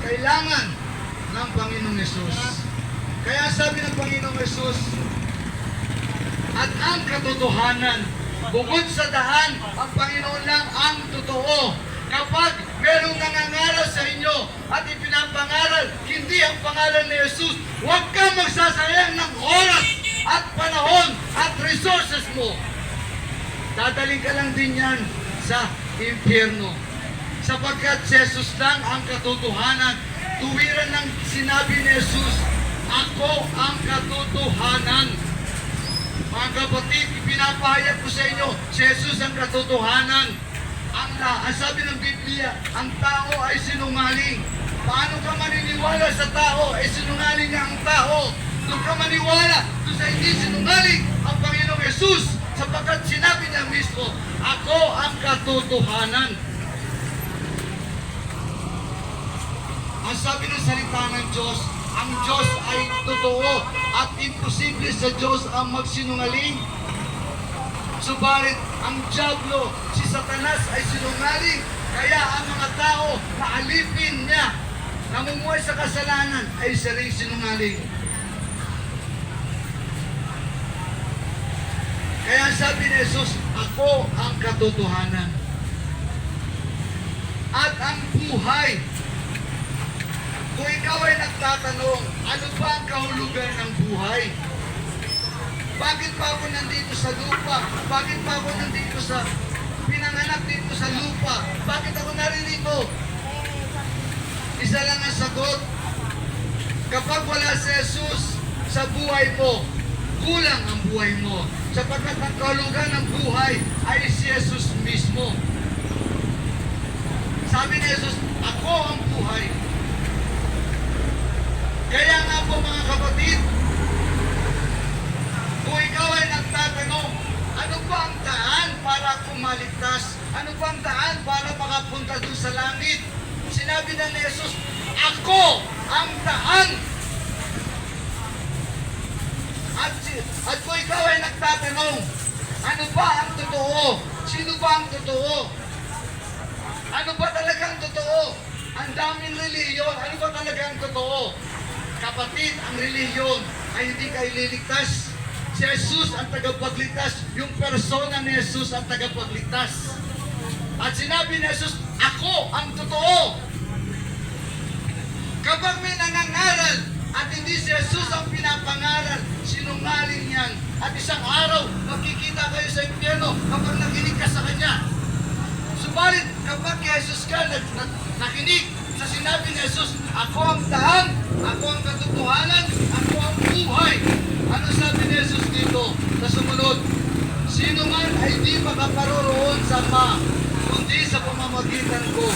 kailangan ng Panginoong Yesus. Kaya sabi ng Panginoong Yesus, at ang katotohanan, bukod sa daan, ang Panginoon lang ang totoo. Kapag merong nangangaral sa inyo at ipinapangaral, hindi ang pangalan ni Jesus, huwag kang magsasayang ng oras at panahon at resources mo. Dadaling ka lang din yan sa impyerno. Sapagkat si Jesus lang ang katotohanan. Tuwiran ng sinabi ni Jesus, ako ang katotohanan. Mga kapatid, ipinapahayag ko sa inyo, si Jesus ang katotohanan. Ang sabi ng Biblia, ang tao ay sinungaling. Paano ka maniniwala sa tao? Sinungaling nga ang tao. Doon ka maniwala, doon sa hindi sinungaling ang Panginoong Jesus. Sapagkat sinabi niya mismo, ako ang katotohanan. Ang sabi ng salita ng Diyos, ang Diyos ay totoo at imposible sa Diyos ang magsinungaling. Subalit, ang Diablo, si Satanas ay sinungaling, kaya ang mga tao na alipin niya, namumuhay sa kasalanan, ay siya rin sinungaling. Kaya sabi ni Jesus, ako ang katotohanan. At ang buhay. Kung ikaw ay nagtatanong, ano ba ang kahulugan ng buhay? Bakit pa ako nandito sa lupa? Bakit pa ako nandito sa pinanganak dito sa lupa? Bakit ako naririto? Isa lang ang sagot. Kapag wala si Jesus sa buhay mo, kulang ang buhay mo. Sapagkat ang kahulugan ng buhay ay si Jesus mismo. Sabi ni Jesus, ako ang buhay. Kaya nga po mga kapatid, kung ikaw ay nagtatanong, ano ba ang daan para kumaligtas? Ano ba ang daan para makapunta doon sa langit? Sinabi na ni Jesus, ako ang daan. At kung ikaw ay nagtatanong, ano ba ang totoo? Sino ba ang totoo? Ano ba talagang totoo? Ang daming relihiyon, ano ba talagang totoo? Kapatid, ang relihiyon ay hindi kayo liligtas. Si Jesus ang tagapagligtas, yung persona ni Jesus ang tagapagligtas. At sinabi ni Jesus, ako ang totoo. Kapag may nangangaral at hindi si Jesus ang pinapangaral, sinungaling yan. At isang araw, makikita kayo sa impyerno kapag nakinig ka sa Kanya. Subalit, kapag kay Jesus ka nakinig sa sinabi ni Jesus, ako ang daan, ako ang katotohanan, ako ang buhay. Ano sabi ni Jesus dito sa sumunod? Sino man ay di makaparoroon sa Ama, kundi sa pamamagitan ko.